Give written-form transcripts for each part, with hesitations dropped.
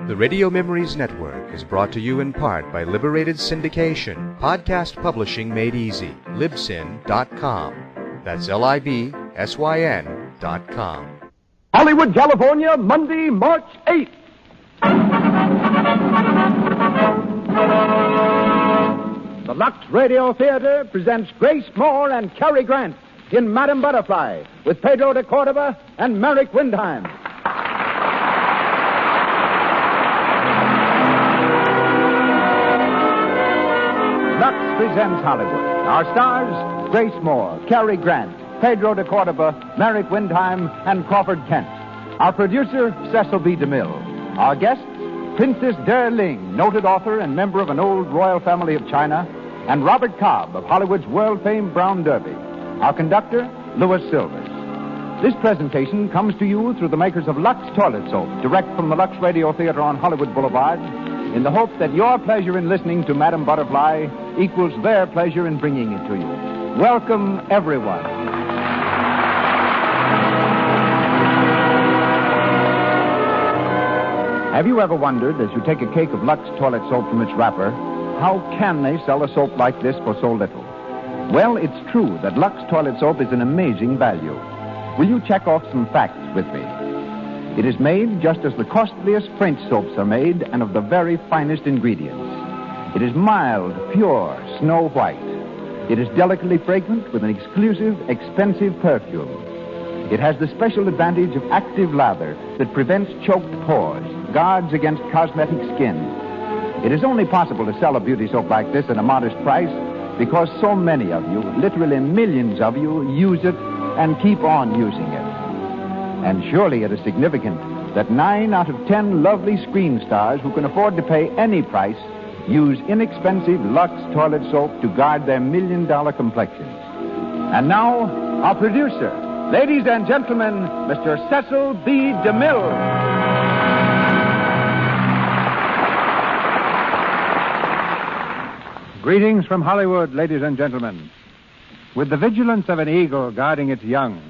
The Radio Memories Network is brought to you in part by Liberated Syndication, podcast publishing made easy, libsyn.com. That's LIBSYN.com. Hollywood, California, Monday, March 8th. The Lux Radio Theater presents Grace Moore and Cary Grant in Madame Butterfly with Pedro de Cordova and Merrick Windheim. Lux presents Hollywood. Our stars, Grace Moore, Cary Grant, Pedro de Cordova, Merrick Windheim, and Crawford Kent. Our producer, Cecil B. DeMille. Our guests, Princess Der Ling, noted author and member of an old royal family of China, and Robert Cobb of Hollywood's world-famed Brown Derby. Our conductor, Louis Silvers. This presentation comes to you through the makers of Lux Toilet Soap, direct from the Lux Radio Theater on Hollywood Boulevard, in the hope that your pleasure in listening to Madame Butterfly equals their pleasure in bringing it to you. Welcome, everyone. Have you ever wondered, as you take a cake of Lux Toilet Soap from its wrapper, how can they sell a soap like this for so little? Well, it's true that Lux Toilet Soap is an amazing value. Will you check off some facts with me? It is made just as the costliest French soaps are made, and of the very finest ingredients. It is mild, pure, snow white. It is delicately fragrant with an exclusive, expensive perfume. It has the special advantage of active lather that prevents choked pores, guards against cosmetic skin. It is only possible to sell a beauty soap like this at a modest price because so many of you, literally millions of you, use it and keep on using it. And surely it is significant that 9 out of 10 lovely screen stars who can afford to pay any price use inexpensive Lux Toilet Soap to guard their million-dollar complexions. And now, our producer, ladies and gentlemen, Mr. Cecil B. DeMille. Greetings from Hollywood, ladies and gentlemen. With the vigilance of an eagle guarding its young,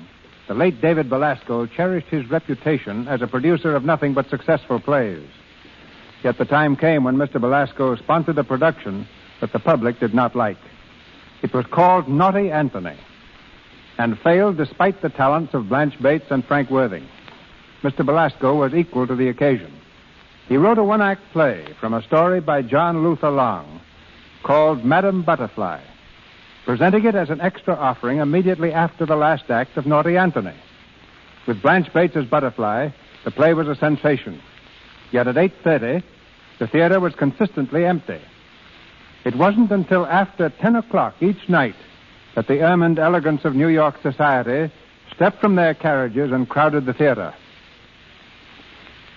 the late David Belasco cherished his reputation as a producer of nothing but successful plays. Yet the time came when Mr. Belasco sponsored a production that the public did not like. It was called Naughty Anthony, and failed despite the talents of Blanche Bates and Frank Worthing. Mr. Belasco was equal to the occasion. He wrote a one-act play from a story by John Luther Long called Madame Butterfly, presenting it as an extra offering immediately after the last act of Naughty Anthony. With Blanche Bates as Butterfly, the play was a sensation. Yet at 8:30, the theater was consistently empty. It wasn't until after 10 o'clock each night that the ermined elegance of New York society stepped from their carriages and crowded the theater.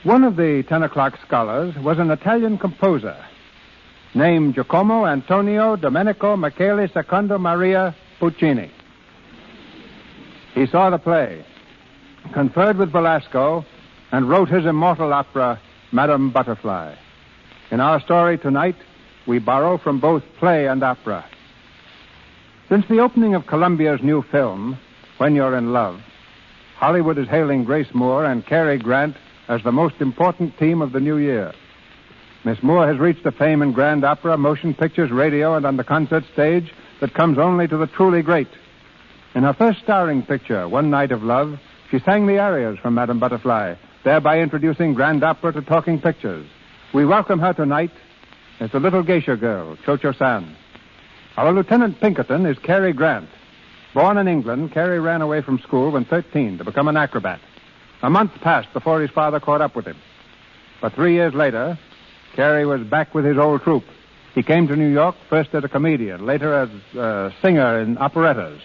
One of the 10 o'clock scholars was an Italian composer named Giacomo Antonio Domenico Michele Secondo Maria Puccini. He saw the play, conferred with Belasco, and wrote his immortal opera, Madame Butterfly. In our story tonight, we borrow from both play and opera. Since the opening of Columbia's new film, When You're in Love, Hollywood is hailing Grace Moore and Cary Grant as the most important team of the new year. Miss Moore has reached the fame in grand opera, motion pictures, radio, and on the concert stage that comes only to the truly great. In her first starring picture, One Night of Love, she sang the arias from Madame Butterfly, thereby introducing grand opera to talking pictures. We welcome her tonight as the little geisha girl, Cho-Cho-San. Our Lieutenant Pinkerton is Cary Grant. Born in England, Cary ran away from school when 13 to become an acrobat. A month passed before his father caught up with him. But 3 years later, Cary was back with his old troupe. He came to New York, first as a comedian, later as a singer in operettas,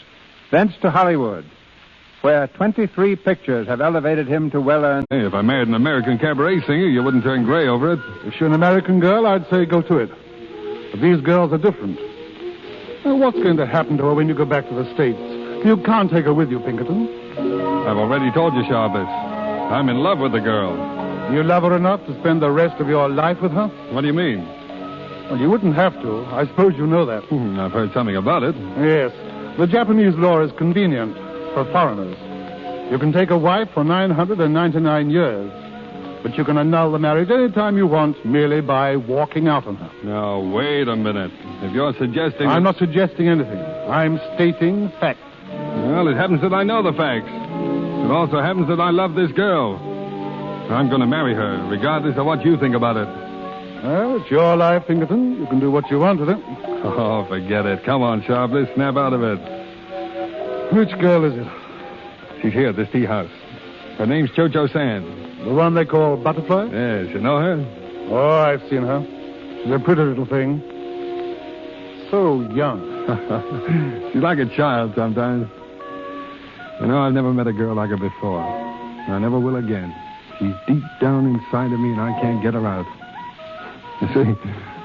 thence to Hollywood, where 23 pictures have elevated him to well-earned... Hey, if I married an American cabaret singer, you wouldn't turn gray over it. If you're an American girl, I'd say go to it. But these girls are different. Now, what's going to happen to her when you go back to the States? You can't take her with you, Pinkerton. I've already told you, Chavez. I'm in love with the girl. You love her enough to spend the rest of your life with her? What do you mean? Well, you wouldn't have to. I suppose you know that. I've heard something about it. Yes. The Japanese law is convenient for foreigners. You can take a wife for 999 years. But you can annul the marriage any time you want merely by walking out on her. Now, wait a minute. If you're suggesting... I'm not suggesting anything. I'm stating facts. Well, it happens that I know the facts. It also happens that I love this girl. I'm going to marry her, regardless of what you think about it. Well, it's your life, Pinkerton. You can do what you want with it. Oh, forget it. Come on, Sharpless. Snap out of it. Which girl is it? She's here at this tea house. Her name's Cho-Cho San. The one they call Butterfly? Yes, you know her? Oh, I've seen her. She's a pretty little thing. So young. She's like a child sometimes. You know, I've never met a girl like her before. I never will again. She's deep down inside of me, and I can't get her out. You see,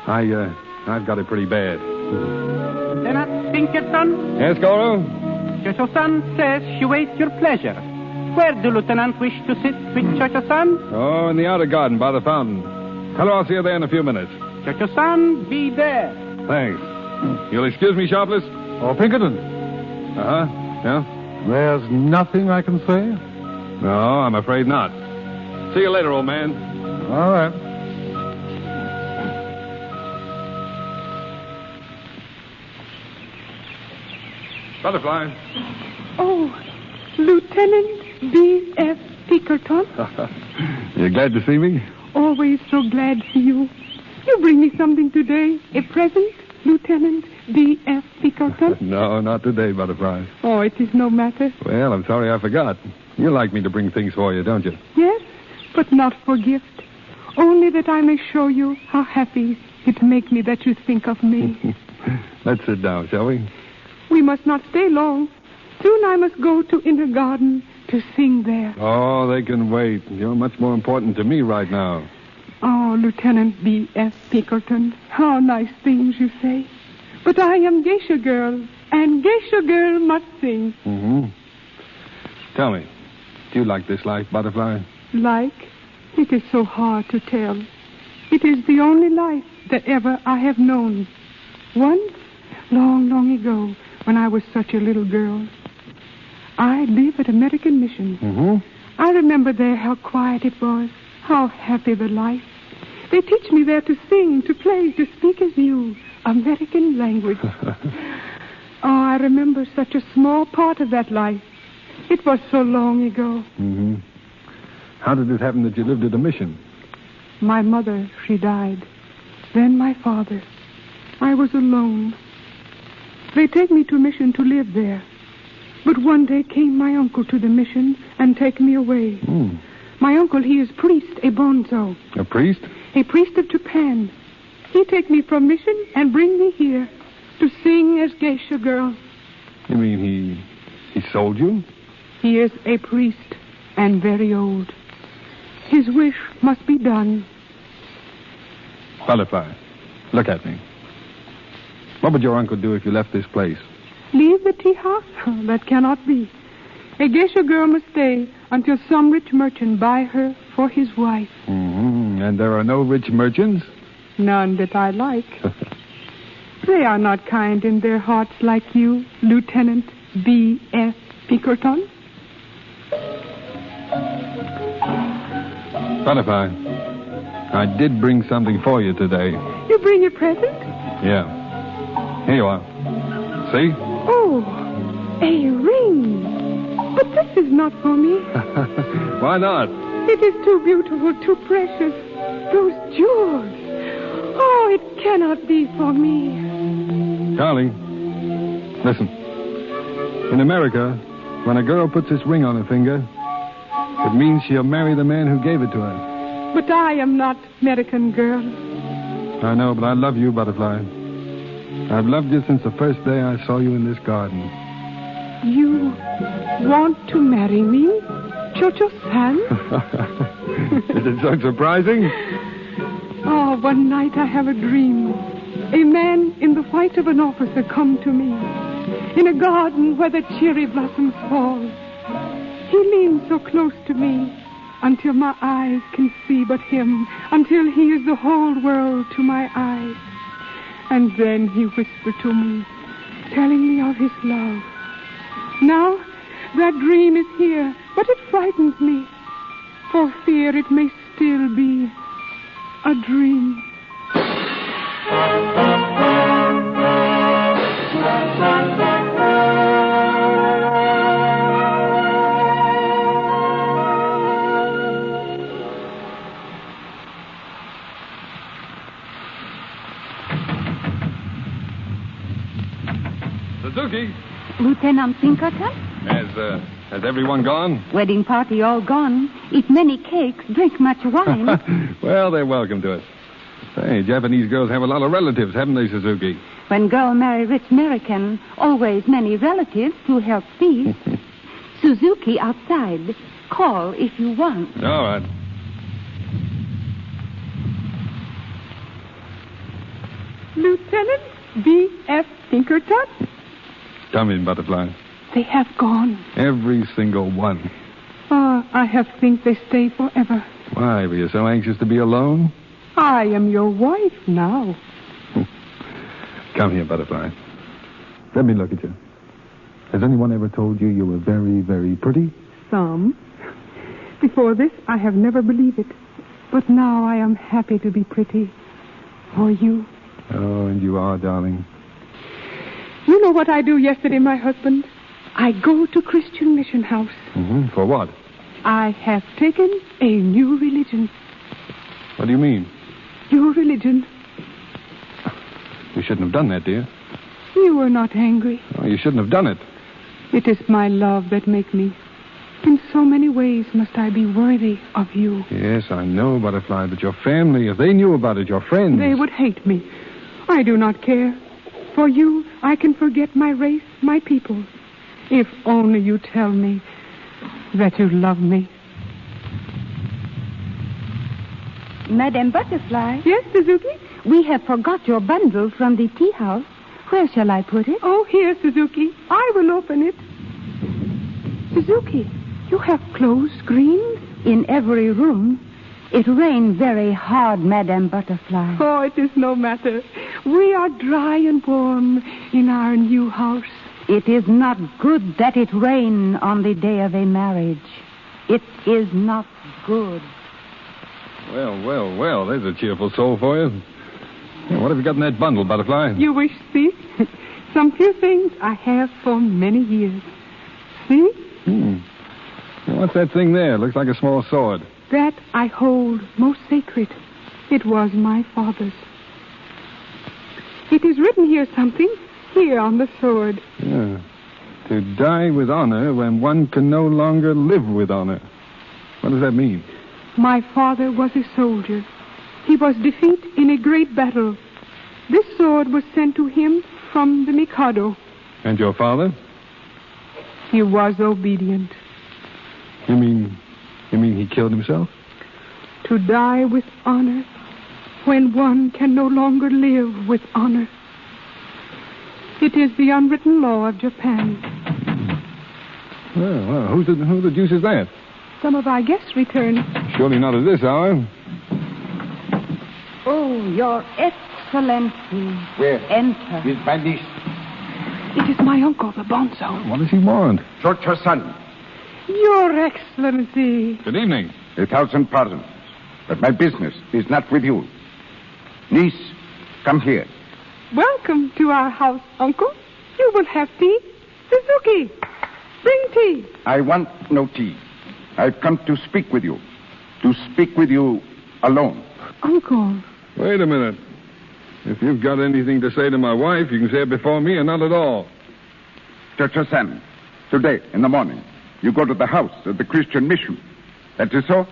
I've got it pretty bad. Lieutenant Pinkerton, Yes, Goro? Cho-Cho-san says she waits your pleasure. Where do Lieutenant wish to sit with Cho-Cho-san? Oh, in the outer garden by the fountain. Tell her I'll see her there in a few minutes. Cho-Cho-san, be there. Thanks. You'll excuse me, Sharpless? Oh, Pinkerton, Uh-huh. Yeah? there's nothing I can say? No, I'm afraid not. See you later, old man. All right. Butterfly. Oh, Lieutenant B.F. Pinkerton. You glad to see me? Always so glad to see you. You bring me something today. A present, Lieutenant B.F. Pinkerton? No, not today, Butterfly. Oh, it is no matter. Well, I'm sorry I forgot. You like me to bring things for you, don't you? Yes, but not for gift. Only that I may show you how happy it make me that you think of me. Let's sit down, shall we? We must not stay long. Soon I must go to Inner Garden to sing there. Oh, they can wait. You're much more important to me right now. Oh, Lieutenant B.F. Pinkerton, how nice things you say. But I am geisha girl, and geisha girl must sing. Mm-hmm. Tell me, do you like this life, Butterfly? Like? It is so hard to tell. It is the only life that ever I have known. Once, long, long ago, when I was such a little girl, I lived at American Mission. Mm-hmm. I remember there how quiet it was, how happy the life. They teach me there to sing, to play, to speak as you, American language. Oh, I remember such a small part of that life. It was so long ago. Mm-hmm. How did it happen that you lived at a mission? My mother, she died. Then my father. I was alone. They take me to mission to live there. But one day came my uncle to the mission and take me away. Mm. My uncle, he is priest, a bonzo. A priest? A priest of Japan. He take me from mission and bring me here to sing as geisha girl. You mean he sold you? He is a priest and very old. His wish must be done. Butterfly, look at me. What would your uncle do if you left this place? Leave the tea house? Oh, that cannot be. A geisha girl must stay until some rich merchant buy her for his wife. Mm-hmm. And there are no rich merchants? None that I like. They are not kind in their hearts like you, Lieutenant B.F. Pinkerton. Butterfly, I did bring something for you today. You bring a present? Yeah. Here you are. See? Oh, a ring. But this is not for me. Why not? It is too beautiful, too precious. Those jewels. Oh, it cannot be for me. Darling, listen. In America, when a girl puts this ring on her finger, it means she'll marry the man who gave it to her. But I am not American girl. I know, but I love you, Butterfly. I've loved you since the first day I saw you in this garden. You want to marry me, Cho-Cho-san? Is it so surprising? Oh, one night I have a dream. A man in the white of an officer come to me in a garden where the cherry blossoms fall. He leans so close to me until my eyes can see but him, until he is the whole world to my eyes. And then he whispered to me, telling me of his love. Now, that dream is here, but it frightens me, for fear it may still be a dream. Suzuki, Lieutenant Pinkerton? has everyone gone? Wedding party all gone. Eat many cakes, drink much wine. Well, they're welcome to us. Hey, Japanese girls have a lot of relatives, haven't they, Suzuki? When girl marry rich American, always many relatives to help feed. Suzuki outside. Call if you want. All right. Lieutenant B.F. Pinkerton? Come in, Butterfly. They have gone. Every single one. I have think they stay forever. Why, were you so anxious to be alone? I am your wife now. Come here, Butterfly. Let me look at you. Has anyone ever told you you were very, very pretty? Some. Before this, I have never believed it. But now I am happy to be pretty. For you. Oh, and you are, darling. You know what I do yesterday, my husband? I go to Christian Mission House. Mm-hmm. For what? I have taken a new religion. What do you mean? Your religion. You shouldn't have done that, dear. You were not angry. Oh, you shouldn't have done it. It is my love that make me. In so many ways must I be worthy of you. Yes, I know, Butterfly, but your family, if they knew about it, your friends... They would hate me. I do not care. For you, I can forget my race, my people. If only you tell me that you love me. Madame Butterfly? Yes, Suzuki? We have forgot your bundle from the tea house. Where shall I put it? Oh, here, Suzuki. I will open it. Suzuki, you have clothes screens? In every room. It rained very hard, Madame Butterfly. Oh, it is no matter. We are dry and warm in our new house. It is not good that it rain on the day of a marriage. It is not good. Well, there's a cheerful soul for you. What have you got in that bundle, Butterfly? You wish, see? Some few things I have for many years. See? What's that thing there? Looks like a small sword. That I hold most sacred. It was my father's. It is written here something, here on the sword. Yeah. To die with honor when one can no longer live with honor. What does that mean? My father was a soldier. He was defeated in a great battle. This sword was sent to him from the Mikado. And your father? He was obedient. You mean he killed himself? To die with honor when one can no longer live with honor. It is the unwritten law of Japan. Well, who the deuce is that? Some of our guests returned. Surely not at this hour. Oh, Your Excellency. Where? Enter. With my niece. It is my uncle, the bonzo. What does he want? Your son. Your Excellency. Good evening. 1,000 pardons. But my business is not with you. Niece, come here. Welcome to our house, Uncle. You will have tea. Suzuki, bring tea. I want no tea. I've come to speak with you. To speak with you alone. Uncle. Wait a minute. If you've got anything to say to my wife, you can say it before me or not at all. Cho-Cho-san, today in the morning, you go to the house of the Christian Mission. That is so?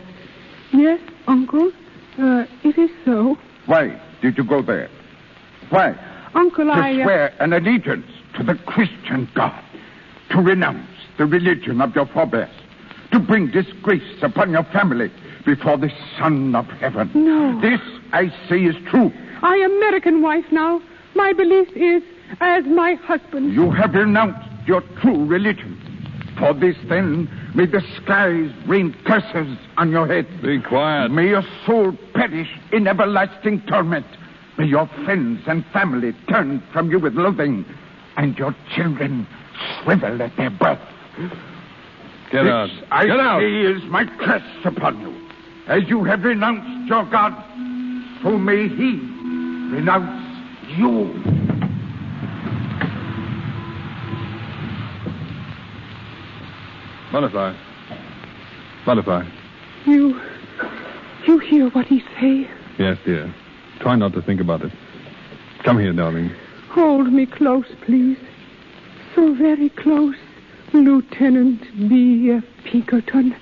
Yes, Uncle. It is so. Why did you go there? Why? Uncle, To I... swear an allegiance to the Christian God. To renounce the religion of your forebears. To bring disgrace upon your family before the Son of Heaven. No. This, I say, is true. I am American wife now. My belief is as my husband. You have renounced your true religion. For this, then, may the skies rain curses on your head. Be quiet. May your soul perish in everlasting torment. May your friends and family turn from you with loathing, and your children shrivel at their birth. Get out. I Get out. say is my curse upon you. As you have renounced your God, so may he renounce you. Butterfly. Butterfly. You hear what he say? Yes, dear. Try not to think about it. Come here, darling. Hold me close, please. So very close, Lieutenant B.F. Pinkerton.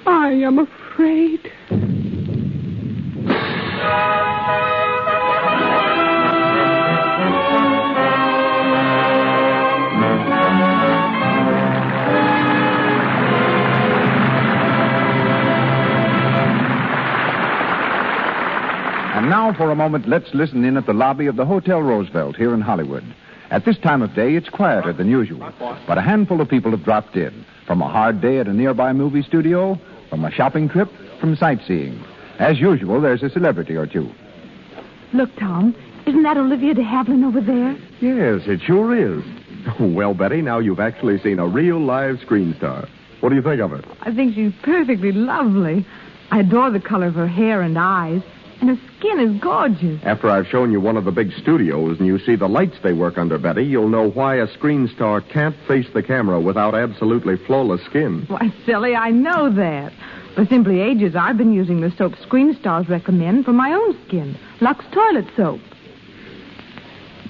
I am afraid. And now, for a moment, let's listen in at the lobby of the Hotel Roosevelt here in Hollywood. At this time of day, it's quieter than usual, but a handful of people have dropped in. From a hard day at a nearby movie studio, from a shopping trip, from sightseeing. As usual, there's a celebrity or two. Look, Tom, isn't that Olivia de Havilland over there? Yes, it sure is. Well, Betty, now you've actually seen a real live screen star. What do you think of her? I think she's perfectly lovely. I adore the color of her hair and eyes. And her skin is gorgeous. After I've shown you one of the big studios and you see the lights they work under, Betty, you'll know why a screen star can't face the camera without absolutely flawless skin. Why, silly, I know that. For simply ages, I've been using the soap screen stars recommend for my own skin. Lux Toilet Soap.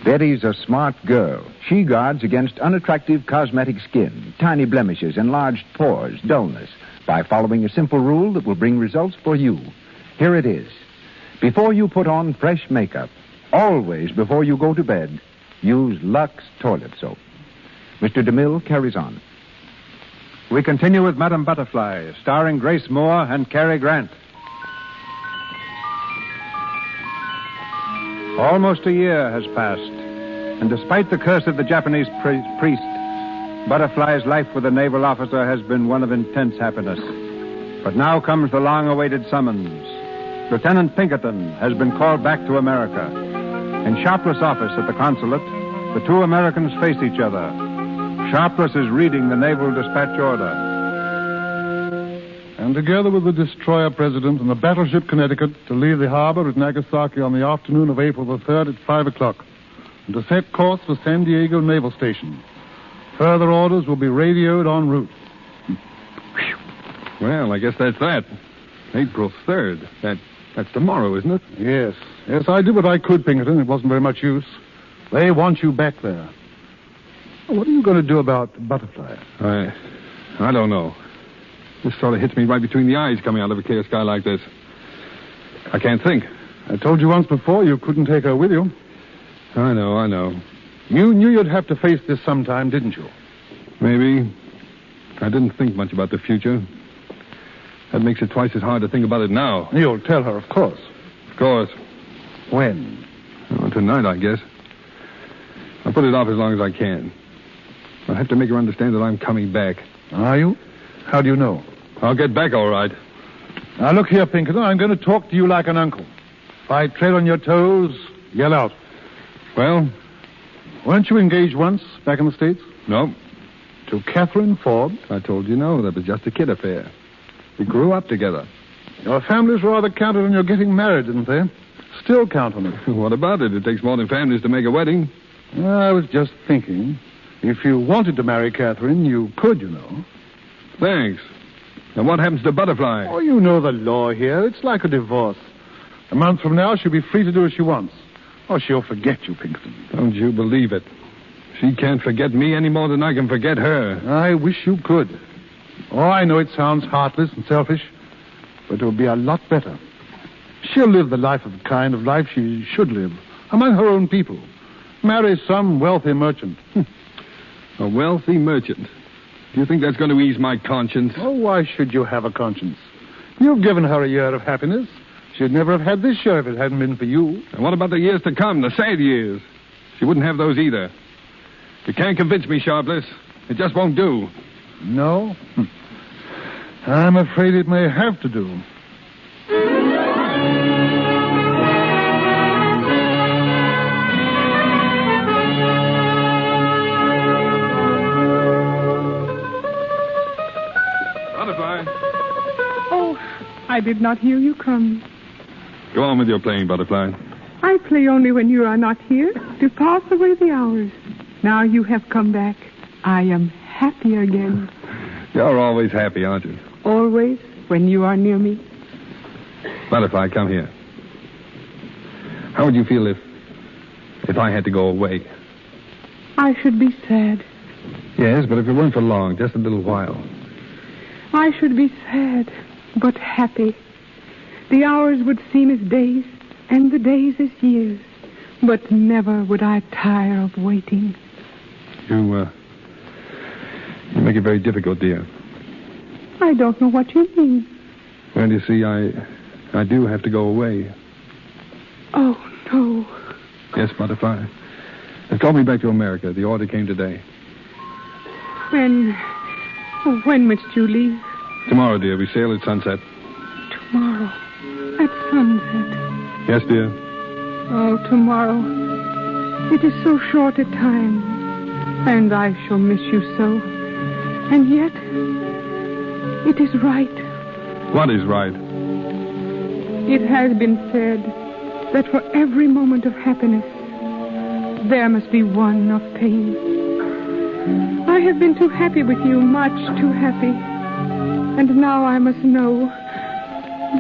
Betty's a smart girl. She guards against unattractive cosmetic skin, tiny blemishes, enlarged pores, dullness, by following a simple rule that will bring results for you. Here it is. Before you put on fresh makeup, always before you go to bed, use Lux Toilet Soap. Mr. DeMille carries on. We continue with Madame Butterfly, starring Grace Moore and Cary Grant. Almost a year has passed, and despite the curse of the Japanese priest, Butterfly's life with a naval officer has been one of intense happiness. But now comes the long-awaited summons. Lieutenant Pinkerton has been called back to America. In Sharpless' office at the consulate, the two Americans face each other. Sharpless is reading the naval dispatch order. And together with the destroyer President and the battleship Connecticut to leave the harbor at Nagasaki on the afternoon of April the 3rd at 5 o'clock and to set course for San Diego Naval Station. Further orders will be radioed en route. Well, I guess that's that. April 3rd. That's tomorrow, isn't it? Yes. Yes, I did what I could, Pinkerton. It wasn't very much use. They want you back there. What are you going to do about Butterfly? I don't know. This sort of hits me right between the eyes coming out of a clear sky like this. I can't think. I told you once before you couldn't take her with you. I know. You knew you'd have to face this sometime, didn't you? Maybe. I didn't think much about the future. That makes it twice as hard to think about it now. You'll tell her, of course. Of course. When? Oh, tonight, I guess. I'll put it off as long as I can. I'll have to make her understand that I'm coming back. Are you? How do you know? I'll get back all right. Now, look here, Pinkerton. I'm going to talk to you like an uncle. If I tread on your toes, yell out. Well? Weren't you engaged once back in the States? No. To Catherine Forbes? I told you no. That was just a kid affair. We grew up together. Your families rather counted on your getting married, didn't they? Still count on it. What about it? It takes more than families to make a wedding. I was just thinking, if you wanted to marry Catherine, you could, you know. Thanks. And what happens to Butterfly? Oh, you know the law here. It's like a divorce. A month from now, she'll be free to do as she wants. Oh, she'll forget you, Pinkerton. Don't you believe it. She can't forget me any more than I can forget her. I wish you could. Oh, I know it sounds heartless and selfish, but it will be a lot better. She'll live the life of the kind of life she should live, among her own people. Marry some wealthy merchant. A wealthy merchant? Do you think that's going to ease my conscience? Oh, why should you have a conscience? You've given her a year of happiness. She'd never have had this year if it hadn't been for you. And what about the years to come, the sad years? She wouldn't have those either. You can't convince me, Sharpless. It just won't do. No? I'm afraid it may have to do. Butterfly. Oh, I did not hear you come. Go on with your playing, Butterfly. I play only when you are not here to pass away the hours. Now you have come back. I am happy again. You're always happy, aren't you? Always when you are near me. Butterfly, come here. How would you feel if I had to go away? I should be sad. Yes, but if it weren't for long, just a little while. I should be sad, but happy. The hours would seem as days, and the days as years. But never would I tire of waiting. You make it very difficult, dear. I don't know what you mean. Well, you see, I do have to go away. Oh, no. Yes, Butterfly. They called me back to America. The order came today. When must you leave? Tomorrow, dear. We sail at sunset. Tomorrow. At sunset. Yes, dear. Oh, tomorrow. It is so short a time. And I shall miss you so. And yet, it is right. What is right? It has been said that for every moment of happiness, there must be one of pain. I have been too happy with you, much too happy. And now I must know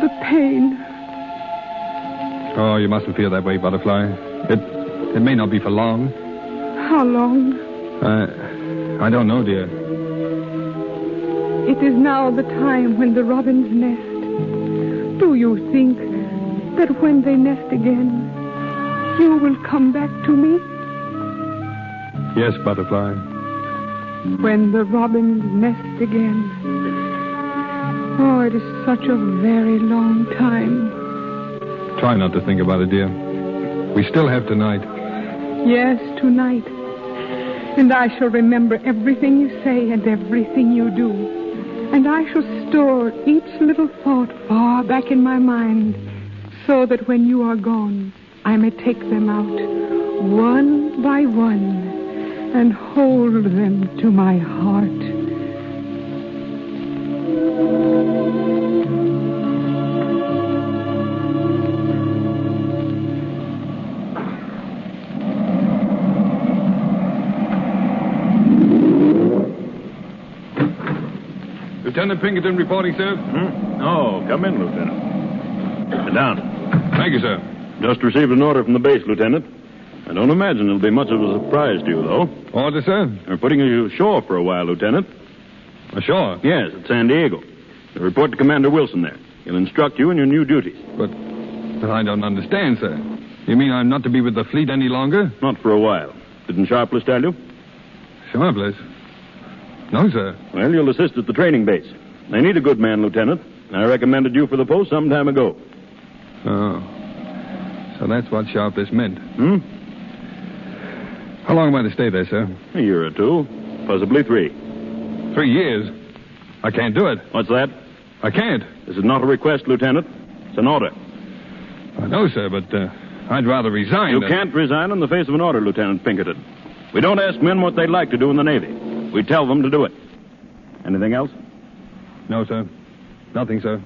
the pain. Oh, you mustn't feel that way, Butterfly. It may not be for long. How long? I don't know, dear. It is now the time when the robins nest. Do you think that when they nest again, you will come back to me? Yes, Butterfly. When the robins nest again. Oh, it is such a very long time. Try not to think about it, dear. We still have tonight. Yes, tonight. And I shall remember everything you say and everything you do. And I shall store each little thought far back in my mind, so that when you are gone, I may take them out, one by one, and hold them to my heart. Lieutenant Pinkerton reporting, sir. Oh, come in, Lieutenant. Sit down. Thank you, sir. Just received an order from the base, Lieutenant. I don't imagine it'll be much of a surprise to you, though. Order, sir? They're putting you ashore for a while, Lieutenant. Ashore? Yes, at San Diego. They report to Commander Wilson there. He'll instruct you in your new duties. But I don't understand, sir. You mean I'm not to be with the fleet any longer? Not for a while. Didn't Sharpless tell you? Sharpless? No, sir. Well, you'll assist at the training base. They need a good man, Lieutenant. I recommended you for the post some time ago. Oh. So that's what Sharpless meant. How long am I to stay there, sir? A year or two. Possibly 3. 3 years? I can't do it. What's that? I can't. This is not a request, Lieutenant. It's an order. I know, sir, but I'd rather resign. You can't resign in the face of an order, Lieutenant Pinkerton. We don't ask men what they'd like to do in the Navy. We tell them to do it. Anything else? No, sir. Nothing, sir.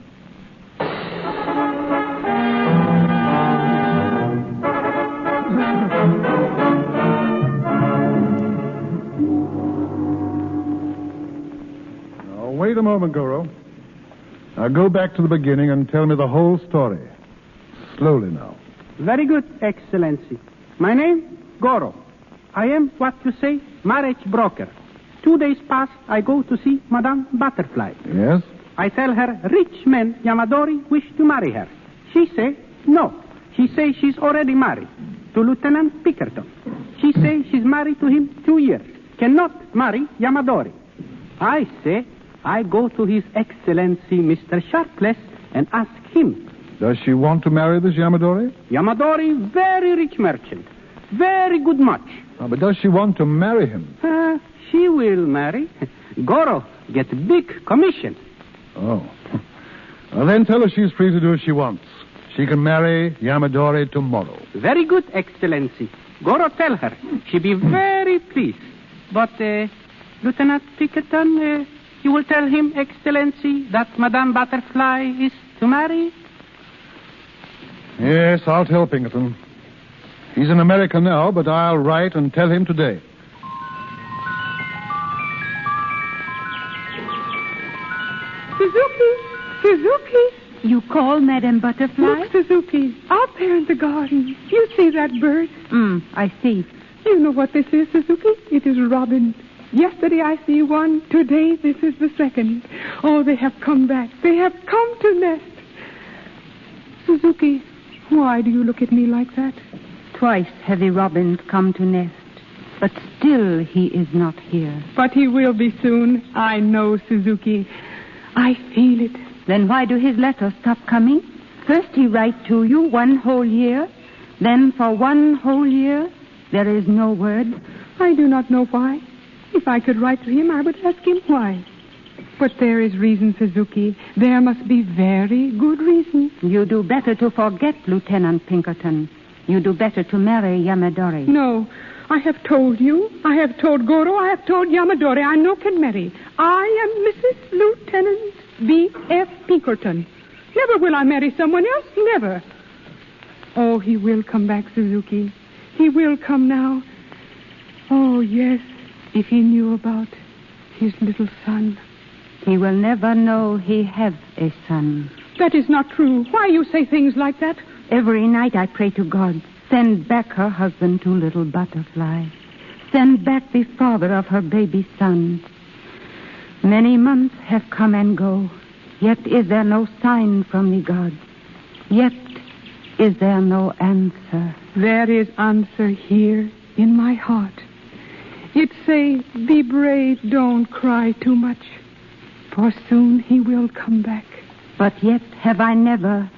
Now, wait a moment, Goro. Now, go back to the beginning and tell me the whole story. Slowly now. Very good, Excellency. My name, Goro. I am, what you say, marriage broker. 2 days past, I go to see Madame Butterfly. Yes? I tell her rich men, Yamadori, wish to marry her. She say no. She say she's already married to Lieutenant Pinkerton. She say she's married to him 2 years. Cannot marry Yamadori. I say I go to His Excellency Mr. Sharpless and ask him. Does she want to marry this Yamadori? Yamadori, very rich merchant. Very good much. Oh, but does she want to marry him? She will marry. Goro gets big commission. Oh. Well, then tell her she's free to do as she wants. She can marry Yamadori tomorrow. Very good, Excellency. Goro tell her. She be very pleased. But, Lieutenant Pinkerton, you will tell him, Excellency, that Madame Butterfly is To marry? Yes, I'll tell Pinkerton. He's in America now, but I'll write and tell him today. Suzuki! You call Madame Butterfly? Look, Suzuki, up there in the garden. You see that bird? I see. You know what this is, Suzuki? It is robin. Yesterday I see one. Today this is the second. Oh, they have come back. They have come to nest. Suzuki, why do you look at me like that? Twice have the robins come to nest, but still he is not here. But he will be soon. I know, Suzuki. I feel it. Then why do his letters stop coming? First he writes to you 1 whole year. Then for 1 whole year, there is no word. I do not know why. If I could write to him, I would ask him why. But there is reason, Suzuki. There must be very good reason. You do better to forget Lieutenant Pinkerton. You do better to marry Yamadori. No, I have told you. I have told Goro. I have told Yamadori. I no can marry. I am Mrs. Lieutenant B.F. Pinkerton. Never will I marry someone else. Never. Oh, he will come back, Suzuki. He will come now. Oh, yes, if he knew about his little son. He will never know he has a son. That is not true. Why you say things like that? Every night I pray to God, send back her husband to Little Butterfly. Send back the father of her baby son. Many months have come and go, yet is there no sign from the gods. Yet is there no answer. There is answer here in my heart. It say, be brave, don't cry too much, for soon he will come back. But yet have I never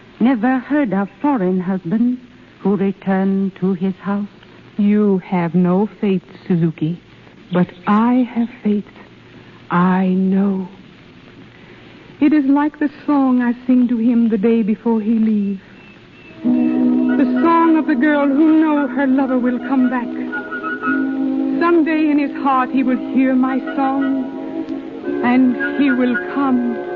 heard of foreign husband who returned to his house. You have no faith, Suzuki, but I have faith. I know. It is like the song I sing to him the day before he leaves. The song of the girl who knows her lover will come back. Someday in his heart he will hear my song, and he will come.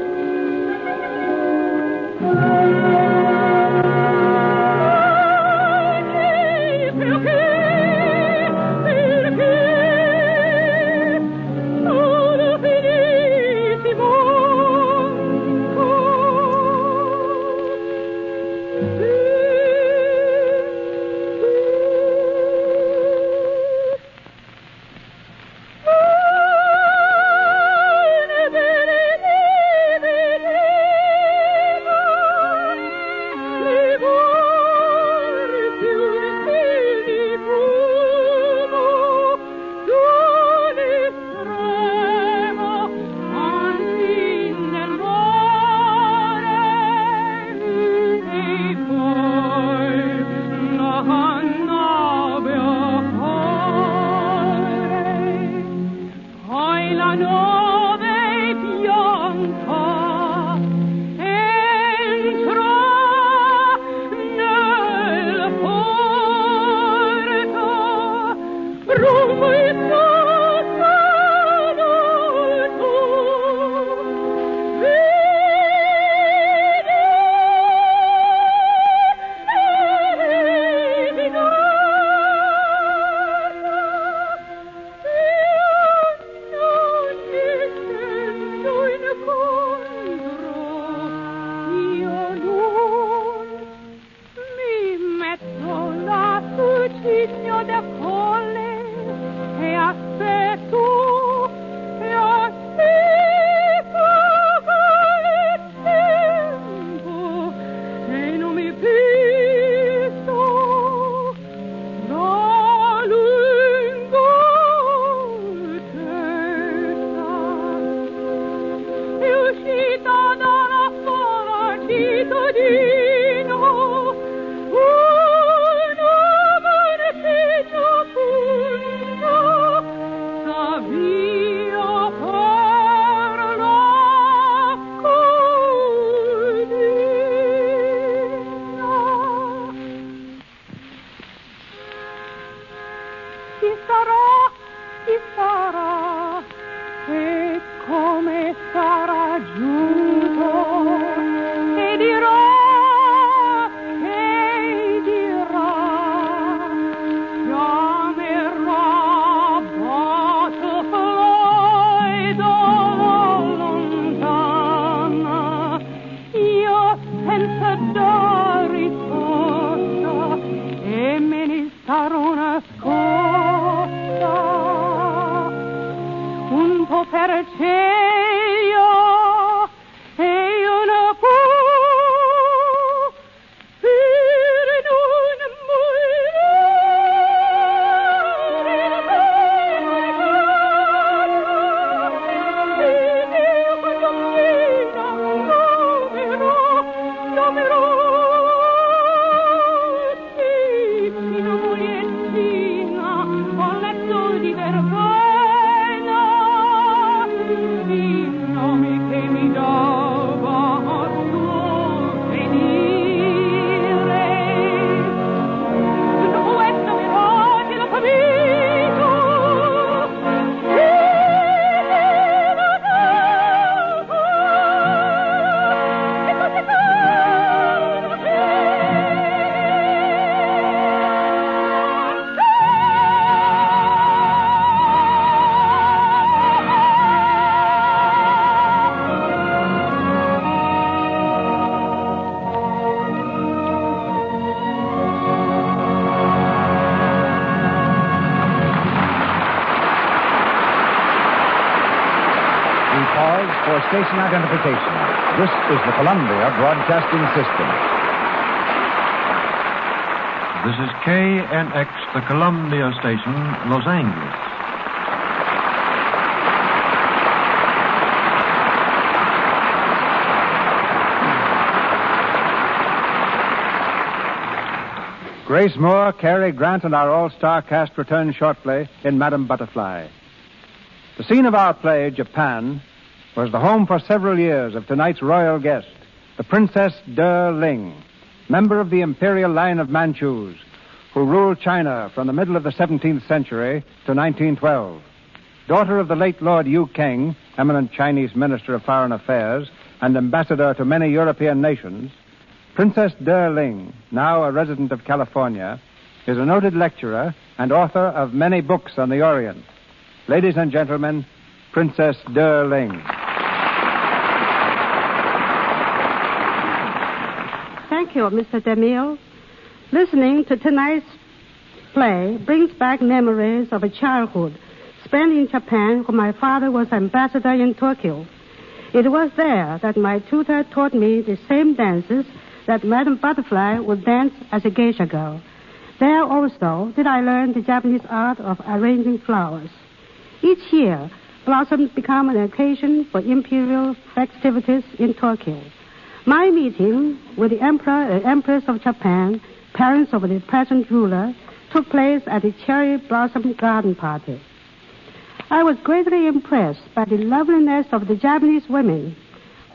E come sarà giunto ed il station identification. This is the Columbia Broadcasting System. This is KNX, the Columbia Station, Los Angeles. Grace Moore, Cary Grant, and our all-star cast return shortly in Madame Butterfly. The scene of our play, Japan, was the home for several years of tonight's royal guest, the Princess De Ling, member of the imperial line of Manchus, who ruled China from the middle of the 17th century to 1912. Daughter of the late Lord Yu Keng, eminent Chinese Minister of Foreign Affairs and ambassador to many European nations, Princess De Ling, now a resident of California, is a noted lecturer and author of many books on the Orient. Ladies and gentlemen, Princess De Ling. Thank you, Mr. DeMille. Listening to tonight's play brings back memories of a childhood spent in Japan when my father was ambassador in Tokyo. It was there that my tutor taught me the same dances that Madame Butterfly would dance as a geisha girl. There also did I learn the Japanese art of arranging flowers. Each year, blossoms become an occasion for imperial festivities in Tokyo. My meeting with the Emperor and Empress of Japan, parents of the present ruler, took place at the Cherry Blossom Garden Party. I was greatly impressed by the loveliness of the Japanese women.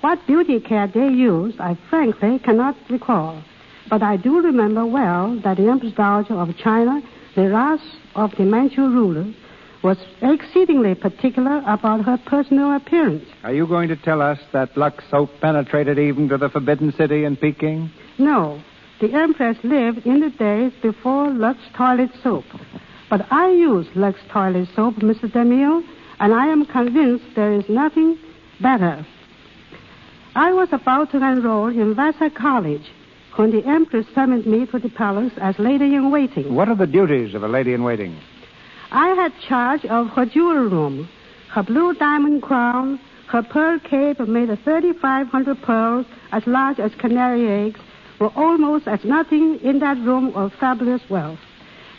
What beauty care they used, I frankly cannot recall. But I do remember well that the Empress Dowager of China, the last of the Manchu rulers, was exceedingly particular about her personal appearance. Are you going to tell us that Lux soap penetrated even to the Forbidden City in Peking? No. The Empress lived in the days before Lux toilet soap. But I use Lux toilet soap, Mr. DeMille, and I am convinced there is nothing better. I was about to enroll in Vassar College when the Empress summoned me to the palace as lady-in-waiting. What are the duties of a lady-in-waiting? I had charge of her jewel room. Her blue diamond crown, her pearl cape made of 3,500 pearls as large as canary eggs, were almost as nothing in that room of fabulous wealth.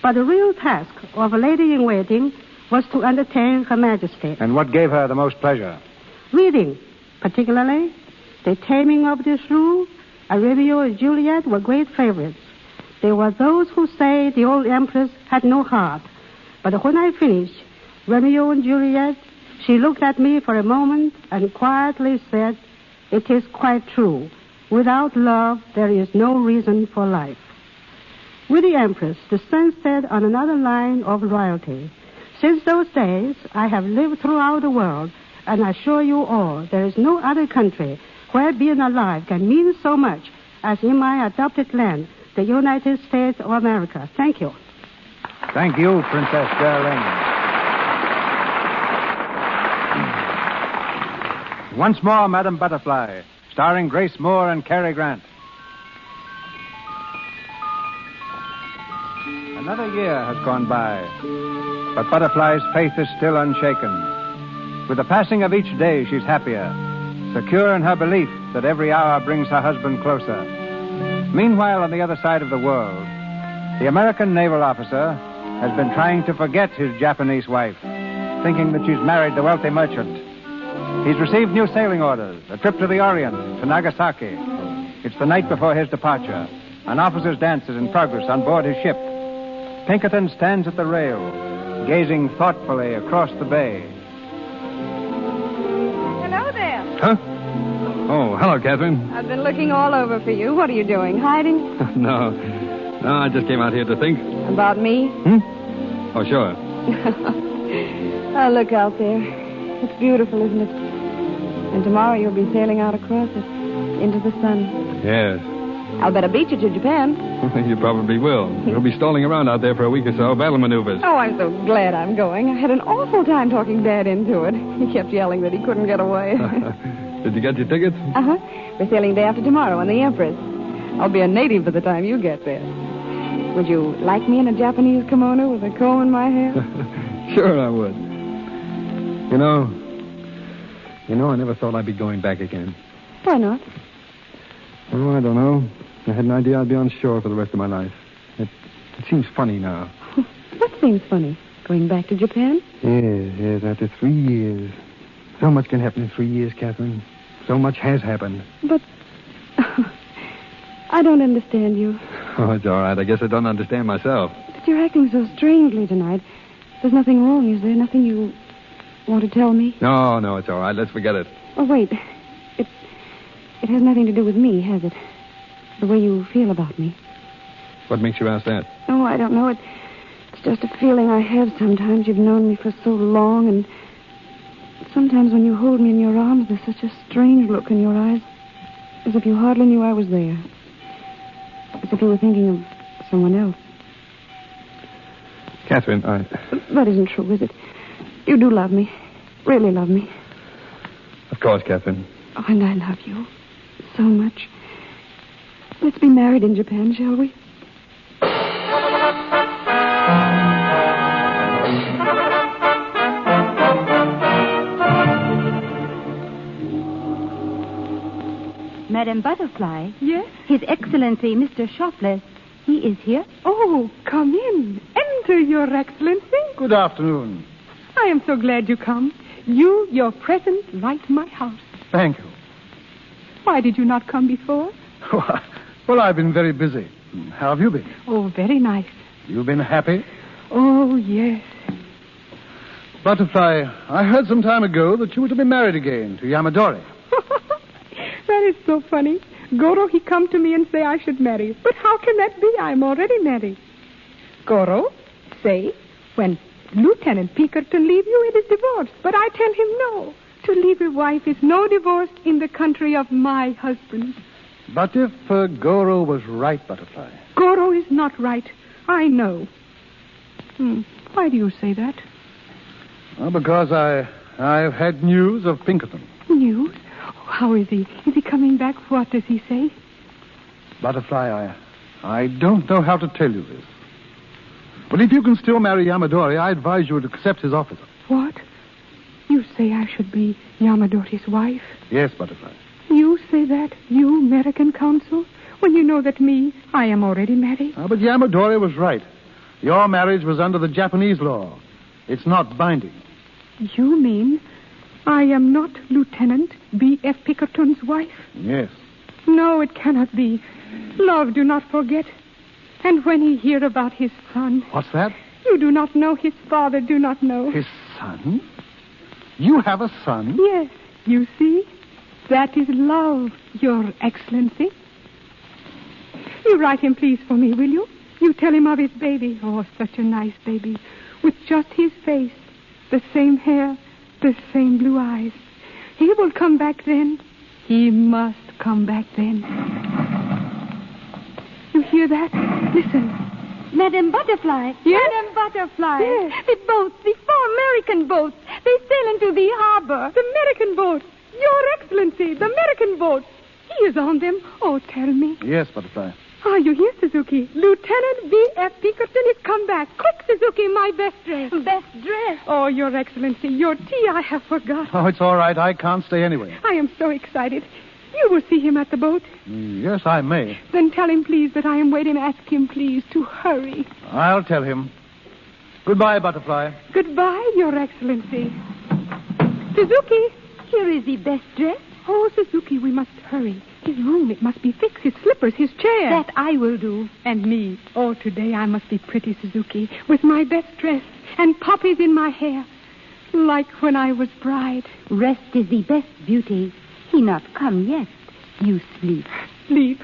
But the real task of a lady-in-waiting was to entertain Her Majesty. And what gave her the most pleasure? Reading, particularly The Taming of the Shrew and Romeo and Juliet were great favorites. There were those who say the old Empress had no heart. But when I finished Romeo and Juliet, she looked at me for a moment and quietly said, "It is quite true. Without love, there is no reason for life." With the Empress, the sun set on another line of royalty. Since those days, I have lived throughout the world, and I assure you all, there is no other country where being alive can mean so much as in my adopted land, the United States of America. Thank you. Thank you, Princess De Ling. Once more, Madame Butterfly, starring Grace Moore and Cary Grant. Another year has gone by, but Butterfly's faith is still unshaken. With the passing of each day, she's happier, secure in her belief that every hour brings her husband closer. Meanwhile, on the other side of the world, the American naval officer has been trying to forget his Japanese wife, thinking that she's married the wealthy merchant. He's received new sailing orders, a trip to the Orient, to Nagasaki. It's the night before his departure. An officer's dance is in progress on board his ship. Pinkerton stands at the rail, gazing thoughtfully across the bay. Hello there. Huh? Oh, hello, Catherine. I've been looking all over for you. What are you doing? Hiding? No, I just came out here to think. About me? Oh, sure. Oh, look out there. It's beautiful, isn't it? And tomorrow you'll be sailing out across it, into the sun. Yes. I'll bet I beat you to Japan. You probably will. We'll be stalling around out there for a week or so, battle maneuvers. Oh, I'm so glad I'm going. I had an awful time talking Dad into it. He kept yelling that he couldn't get away. Did you get your tickets? Uh-huh. We're sailing day after tomorrow on the Empress. I'll be a native by the time you get there. Would you like me in a Japanese kimono with a comb in my hair? Sure I would. You know, You know, I never thought I'd be going back again. Why not? Oh, I don't know. I had an idea I'd be on shore for the rest of my life. It seems funny now. What seems funny? Going back to Japan? Yes, after 3 years. So much can happen in 3 years, Catherine. So much has happened. But I don't understand you. Oh, it's all right. I guess I don't understand myself. But you're acting so strangely tonight. There's nothing wrong, is there? Nothing you want to tell me? No, it's all right. Let's forget it. Oh, wait. It has nothing to do with me, has it? The way you feel about me. What makes you ask that? Oh, I don't know. It's just a feeling I have sometimes. You've known me for so long, and sometimes when you hold me in your arms, there's such a strange look in your eyes. As if you hardly knew I was there. As if you were thinking of someone else. Catherine, That isn't true, is it? You do love me. Really love me. Of course, Catherine. Oh, and I love you so much. Let's be married in Japan, shall we? Madam Butterfly? Yes? His Excellency, Mr. Shopless. He is here. Oh, come in. Enter, Your Excellency. Good afternoon. I am so glad you come. Your presence light my house. Thank you. Why did you not come before? Well, I've been very busy. How have you been? Oh, very nice. You've been happy? Oh, yes. Butterfly, I heard some time ago that you were to be married again to Yamadori. That is so funny. Goro, he come to me and say I should marry. But how can that be? I'm already married. Goro, say, when Lieutenant Pinkerton leave you, it is divorce. But I tell him no. To leave a wife is no divorce in the country of my husband. But if Goro was right, Butterfly. Goro is not right. I know. Why do you say that? Well, because I've had news of Pinkerton. News? How is he? Is he coming back? What does he say? Butterfly, I don't know how to tell you this. But if you can still marry Yamadori, I advise you to accept his offer. What? You say I should be Yamadori's wife? Yes, Butterfly. You say that, you American consul, when you know that I am already married? But Yamadori was right. Your marriage was under the Japanese law. It's not binding. You mean I am not Lieutenant B.F. Pinkerton's wife? Yes. No, it cannot be. Love, do not forget. And when he hear about his son... What's that? You do not know, his father do not know. His son? You have a son? Yes, you see? That is love, Your Excellency. You write him, please, for me, will you? You tell him of his baby. Oh, such a nice baby. With just his face, the same hair, the same blue eyes. He will come back then. He must come back then. You hear that? Listen. Madam Butterfly. Yes? Madam Butterfly. Yes. The boats, the 4 American boats. They sail into the harbor. The American boat. Your Excellency, the American boat. He is on them. Oh, tell me. Yes, Butterfly. Are you here, Suzuki? Lieutenant B.F. Pinkerton is come back. Quick, Suzuki, my best dress. Best dress? Oh, Your Excellency, your tea I have forgot. Oh, it's all right. I can't stay anyway. I am so excited. You will see him at the boat. Yes, I may. Then tell him, please, that I am waiting. Ask him, please, to hurry. I'll tell him. Goodbye, Butterfly. Goodbye, Your Excellency. Suzuki. Here is the best dress. Oh, Suzuki, we must hurry. His room, it must be fixed. His slippers, his chair. That I will do. And me. Oh, today I must be pretty, Suzuki, with my best dress and poppies in my hair, like when I was bride. Rest is the best beauty. He not come yet. You sleep. Sleep?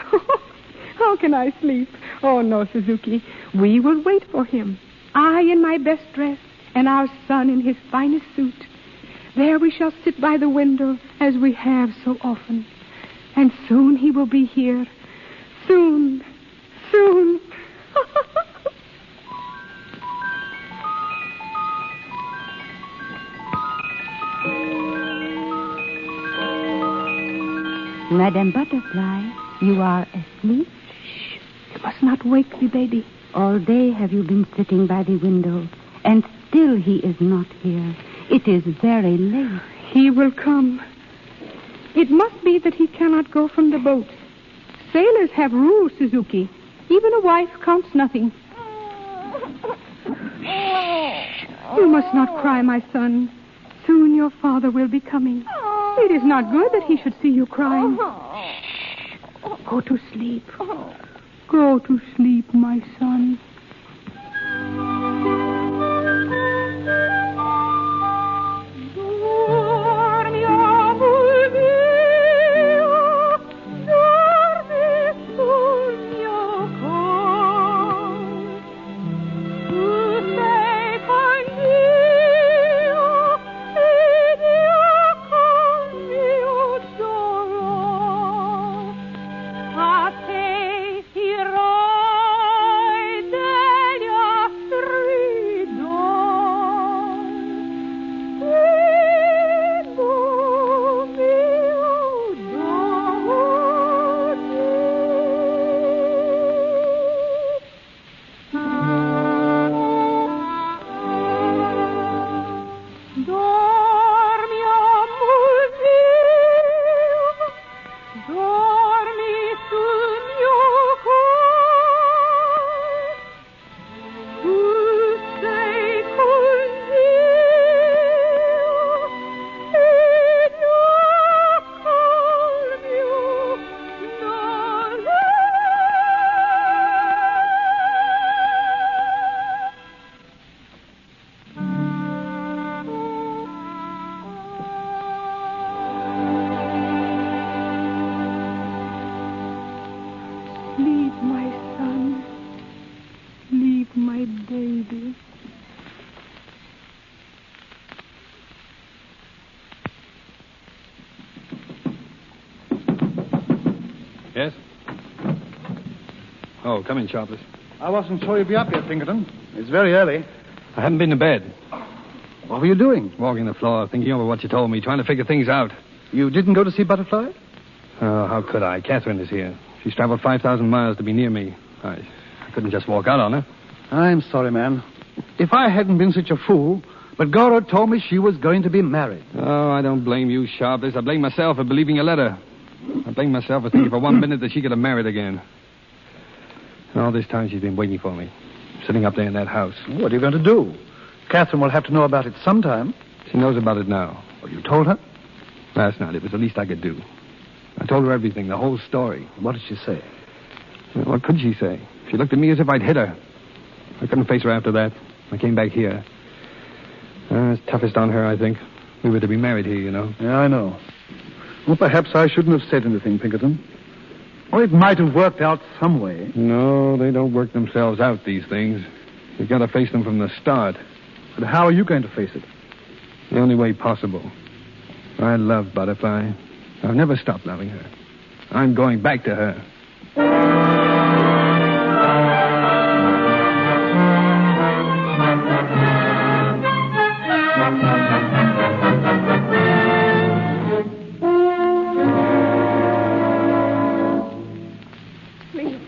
How can I sleep? Oh, no, Suzuki. We will wait for him. I in my best dress and our son in his finest suit. There we shall sit by the window as we have so often. And soon he will be here. Soon. Soon. Madam Butterfly, you are asleep? Shh. You must not wake the baby. All day have you been sitting by the window, and still he is not here. It is very late. He will come. It must be that he cannot go from the boat. Sailors have rules, Suzuki. Even a wife counts nothing. You must not cry, my son. Soon your father will be coming. It is not good that he should see you crying. Go to sleep. Go to sleep, my son. Yes? Oh, come in, Sharpless. I wasn't sure you'd be up yet, Pinkerton. It's very early. I haven't been to bed. What were you doing? Walking the floor, thinking over what you told me, trying to figure things out. You didn't go to see Butterfly? Oh, how could I? Catherine is here. She's traveled 5,000 miles to be near me. I couldn't just walk out on her. I'm sorry, man. If I hadn't been such a fool, but Goro told me she was going to be married. Oh, I don't blame you, Sharpless. I blame myself for believing your letter. I blame myself for thinking for 1 minute that she could have married again. And all this time she's been waiting for me, sitting up there in that house. What are you going to do? Catherine will have to know about it sometime. She knows about it now. Well, you told her? Last night. It was the least I could do. I told her everything, the whole story. What did she say? What could she say? She looked at me as if I'd hit her. I couldn't face her after that. I came back here. It's toughest on her, I think. We were to be married here, you know. Yeah, I know. Well, perhaps I shouldn't have said anything, Pinkerton. Or it might have worked out some way. No, they don't work themselves out, these things. You've got to face them from the start. But how are you going to face it? The only way possible. I love Butterfly. I've never stopped loving her. I'm going back to her. Please,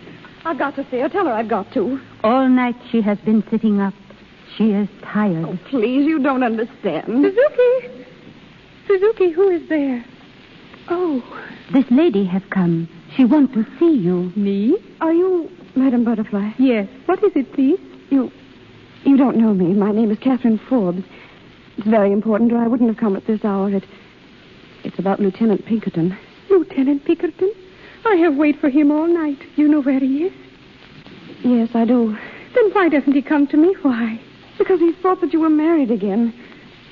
I've got to see her. Tell her I've got to. All night she has been sitting up. She is tired. Oh, please, you don't understand. Suzuki, who is there? Oh. This lady has come. She wants to see you. Me? Are you Madam Butterfly? Yes. What is it, please? You don't know me. My name is Catherine Forbes. It's very important, or I wouldn't have come at this hour. It's about Lieutenant Pinkerton. Lieutenant Pinkerton? I have waited for him all night. You know where he is? Yes, I do. Then why doesn't he come to me? Why? Because he thought that you were married again.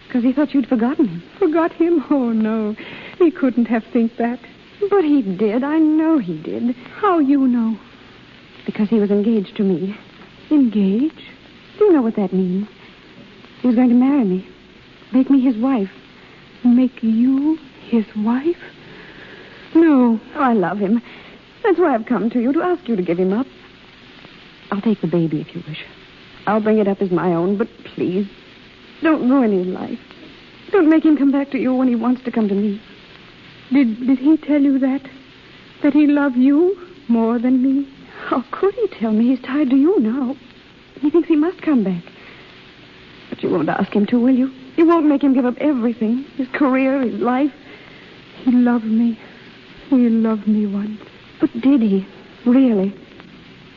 Because he thought you'd forgotten him. Forgot him? Oh, no. He couldn't have think that. But he did. I know he did. How you know? Because he was engaged to me. Engaged? Do you know what that means? He was going to marry me. Make me his wife. Make you his wife? No. Oh, I love him. That's why I've come to you, to ask you to give him up. I'll take the baby if you wish. I'll bring it up as my own, but please, don't ruin his life. Don't make him come back to you when he wants to come to me. Did he tell you that? That he loved you more than me? How could he tell me? He's tied to you now. He thinks he must come back. But you won't ask him to, will you? You won't make him give up everything. His career, his life. He loved me. He loved me once. But did he? Really?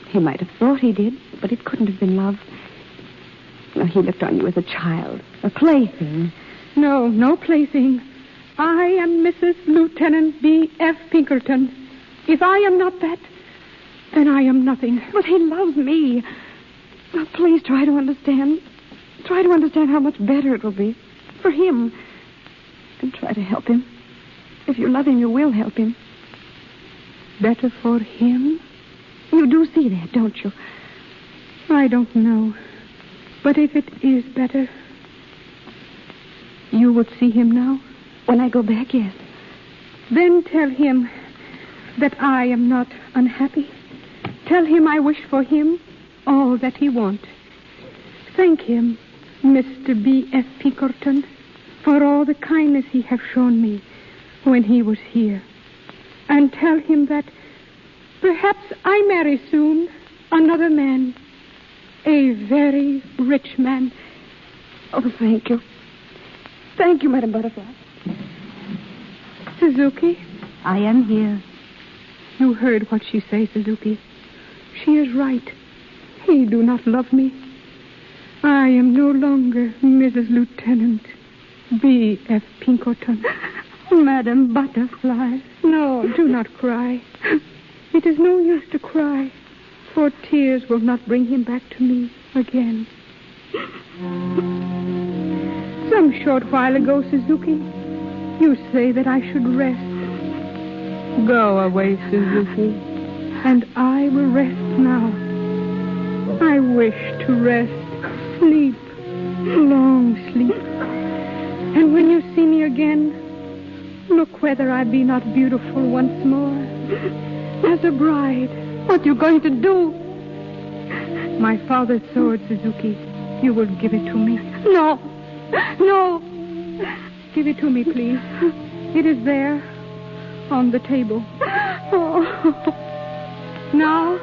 He might have thought he did, but it couldn't have been love. No, he looked on you as a child, a plaything. No, no plaything. I am Mrs. Lieutenant B.F. Pinkerton. If I am not that, then I am nothing. But he loves me. Now, please try to understand. Try to understand how much better it will be for him. And try to help him. If you love him, you will help him. Better for him? You do see that, don't you? I don't know. But if it is better, you would see him now? When I go back, yes. Then tell him that I am not unhappy. Tell him I wish for him all that he wants. Thank him, Mr. B.F. Pinkerton, for all the kindness he has shown me when he was here. And tell him that perhaps I marry soon another man, a very rich man. Oh, thank you. Thank you, Madam Butterfly. Suzuki? I am here. You heard what she says, Suzuki. She is right. He do not love me. I am no longer Mrs. Lieutenant B.F. Pinkerton. Madam Butterfly. No, do not cry. It is no use to cry, for tears will not bring him back to me again. Some short while ago, Suzuki, you say that I should rest. Go away, Suzuki, and I will rest now. I wish to rest, sleep, long sleep. And when you see me again, look whether I be not beautiful once more. As a bride. What you going to do? My father's sword, Suzuki. You will give it to me. No. No. Give it to me, please. It is there, on the table. Oh. Now,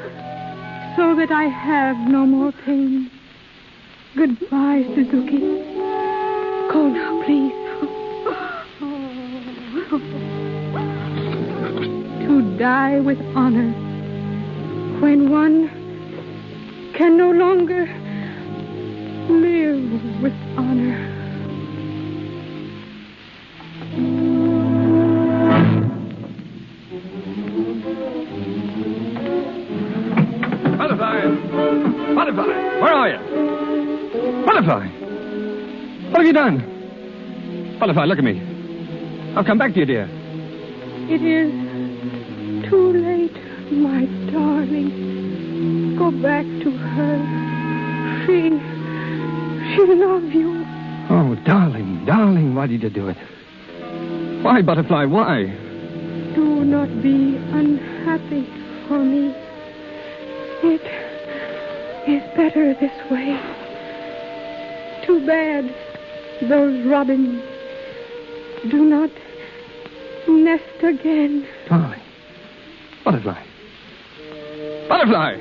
so that I have no more pain. Goodbye, Suzuki. Go now, please. To die with honor when one can no longer live with honor. Butterfly! Butterfly! Where are you? Butterfly! What have you done? Butterfly, look at me. I'll come back to you, dear. It is too late, my darling. Go back to her. She loves you. Oh, darling, why did you do it? Why, Butterfly, why? Do not be unhappy for me. It is better this way. Too bad those robins do not nest again. Darling. Butterfly. Butterfly!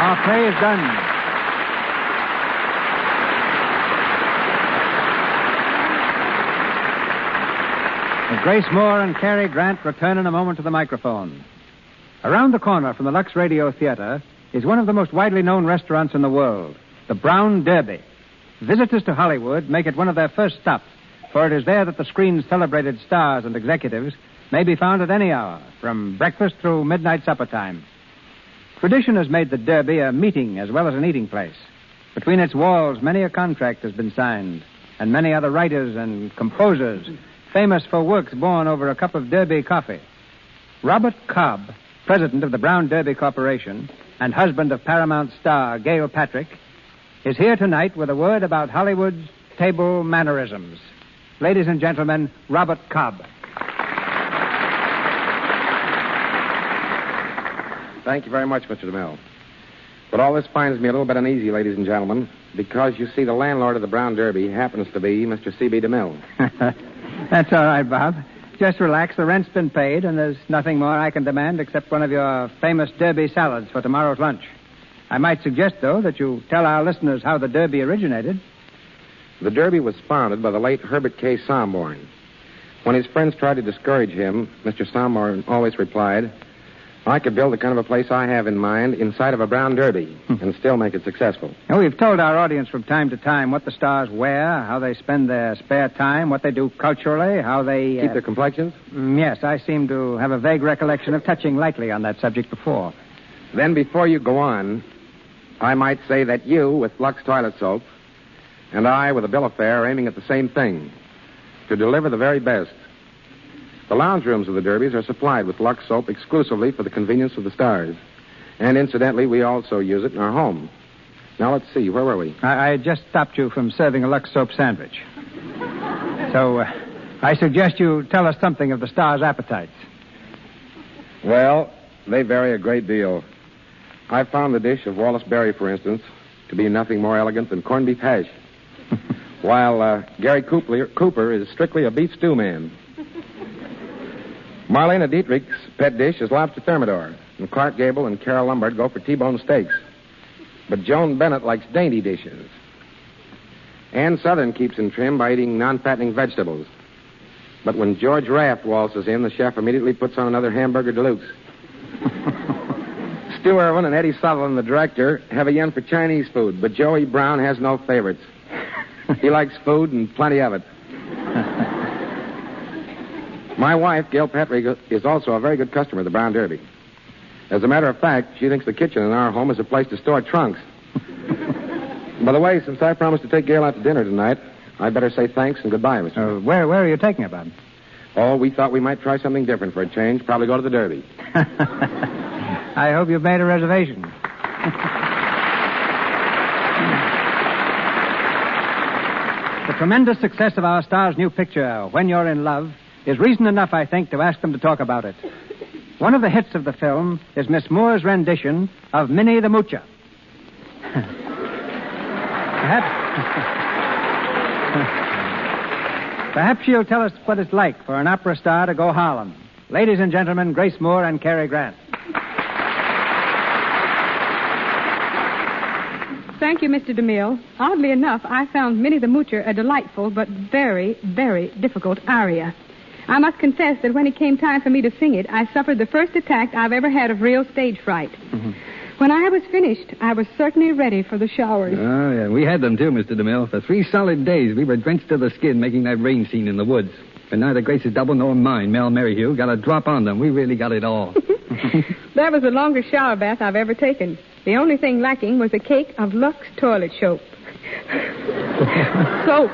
Our play is done. Grace Moore and Cary Grant return in a moment to the microphone. Around the corner from the Lux Radio Theater is one of the most widely known restaurants in the world, the Brown Derby. Visitors to Hollywood make it one of their first stops, for it is there that the screen's celebrated stars and executives may be found at any hour, from breakfast through midnight supper time. Tradition has made the Derby a meeting as well as an eating place. Between its walls, many a contract has been signed, and many other writers and composers famous for works born over a cup of Derby coffee. Robert Cobb, president of the Brown Derby Corporation and husband of Paramount star Gail Patrick, is here tonight with a word about Hollywood's table mannerisms. Ladies and gentlemen, Robert Cobb. Thank you very much, Mr. DeMille. But all this finds me a little bit uneasy, ladies and gentlemen, because, you see, the landlord of the Brown Derby happens to be Mr. C.B. DeMille. That's all right, Bob. Just relax. The rent's been paid, and there's nothing more I can demand except one of your famous Derby salads for tomorrow's lunch. I might suggest, though, that you tell our listeners how the Derby originated. The Derby was founded by the late Herbert K. Somborn. When his friends tried to discourage him, Mr. Somborn always replied, I could build the kind of a place I have in mind inside of a Brown Derby and still make it successful. Now, we've told our audience from time to time what the stars wear, how they spend their spare time, what they do culturally, how they... Keep their complexions? Yes, I seem to have a vague recollection of touching lightly on that subject before. Then before you go on, I might say that you, with Lux Toilet Soap, and I, with a bill of fare, are aiming at the same thing, to deliver the very best. The lounge rooms of the Derbies are supplied with Lux soap exclusively for the convenience of the stars. And incidentally, we also use it in our home. Now, let's see. Where were we? I just stopped you from serving a Lux soap sandwich. So, I suggest you tell us something of the stars' appetites. Well, they vary a great deal. I found the dish of Wallace Berry, for instance, to be nothing more elegant than corned beef hash. While Gary Cooper is strictly a beef stew man. Marlena Dietrich's pet dish is lobster thermidor, and Clark Gable and Carol Lombard go for T-bone steaks. But Joan Bennett likes dainty dishes. Ann Southern keeps in trim by eating non-fattening vegetables. But when George Raft waltzes in, the chef immediately puts on another hamburger deluxe. Stu Irwin and Eddie Sutherland, the director, have a yen for Chinese food, but Joey Brown has no favorites. He likes food and plenty of it. My wife, Gail Petrie, is also a very good customer of the Brown Derby. As a matter of fact, she thinks the kitchen in our home is a place to store trunks. By the way, since I promised to take Gail out to dinner tonight, I'd better say thanks and goodbye, Mr. Where are you taking her, Bob? Oh, we thought we might try something different for a change. Probably go to the Derby. I hope you've made a reservation. The tremendous success of our star's new picture, When You're in Love, is reason enough, I think, to ask them to talk about it. One of the hits of the film is Miss Moore's rendition of Minnie the Moocher. Perhaps she'll tell us what it's like for an opera star to go Harlem. Ladies and gentlemen, Grace Moore and Cary Grant. Thank you, Mr. DeMille. Oddly enough, I found Minnie the Moocher a delightful but very, very difficult aria. I must confess that when it came time for me to sing it, I suffered the first attack I've ever had of real stage fright. Mm-hmm. When I was finished, I was certainly ready for the showers. Oh, yeah, we had them too, Mr. DeMille. For 3 solid days, we were drenched to the skin making that rain scene in the woods. And neither Grace's double nor mine, Mel Merrihew, got a drop on them. We really got it all. That was the longest shower bath I've ever taken. The only thing lacking was a cake of Lux toilet soap. Soap.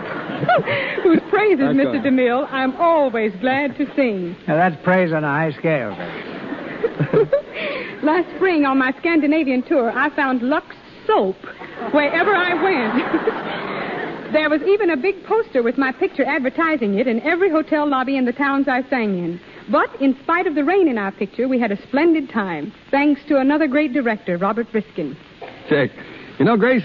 Whose praises, Mr. DeMille, I'm always glad to sing. Now, that's praise on a high scale, Last spring on my Scandinavian tour, I found Lux soap wherever I went. There was even a big poster with my picture advertising it in every hotel lobby in the towns I sang in. But in spite of the rain in our picture, we had a splendid time, thanks to another great director, Robert Riskin. Check. Grace,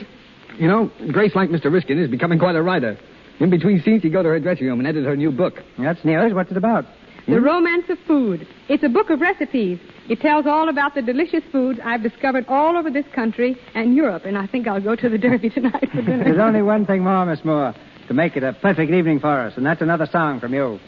like Mr. Riskin, is becoming quite a writer. In between scenes, he'd go to her dressing room and edit her new book. That's news. What's it about? The Romance of Food. It's a book of recipes. It tells all about the delicious foods I've discovered all over this country and Europe, and I think I'll go to the Derby tonight for dinner. There's only one thing more, Miss Moore, to make it a perfect evening for us, and that's another song from you.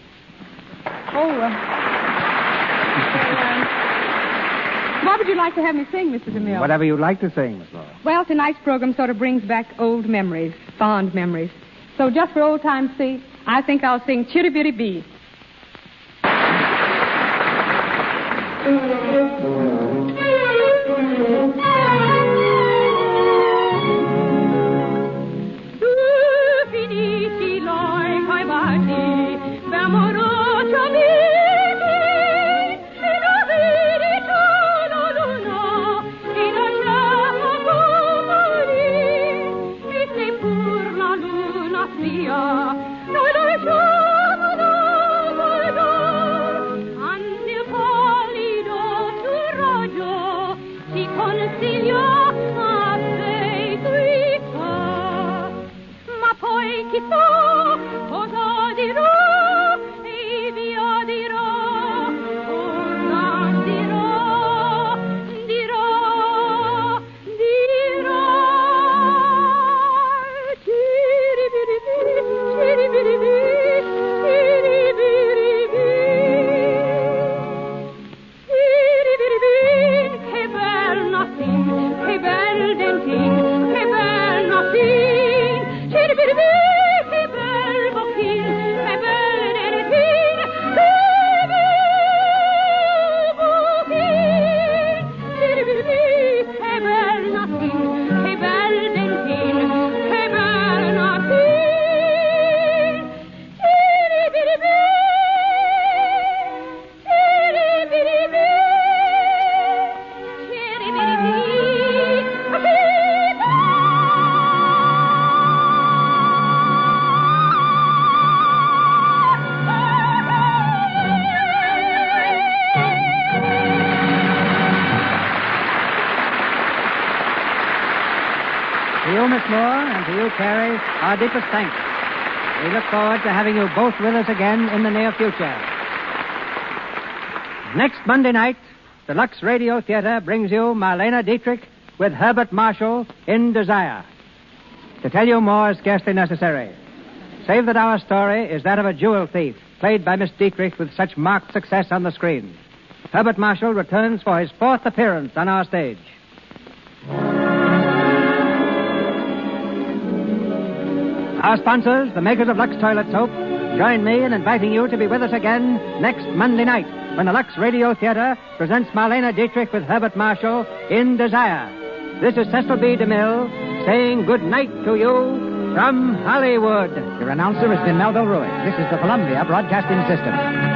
What would you like to have me sing, Mr. DeMille? Whatever you'd like to sing, Miss Moore. Well, tonight's program sort of brings back old memories, fond memories. So just for old time's sake, I think I'll sing Chitty Bitty Bee. Until Polly Carey, our deepest thanks. We look forward to having you both with us again in the near future. Next Monday night, the Lux Radio Theater brings you Marlene Dietrich with Herbert Marshall in Desire. To tell you more is scarcely necessary, save that our story is that of a jewel thief, played by Miss Dietrich with such marked success on the screen. Herbert Marshall returns for his 4th appearance on our stage. Our sponsors, the makers of Lux Toilet Soap, join me in inviting you to be with us again next Monday night when the Lux Radio Theater presents Marlene Dietrich with Herbert Marshall in Desire. This is Cecil B. DeMille saying good night to you from Hollywood. Your announcer has been Melville Ruiz. This is the Columbia Broadcasting System.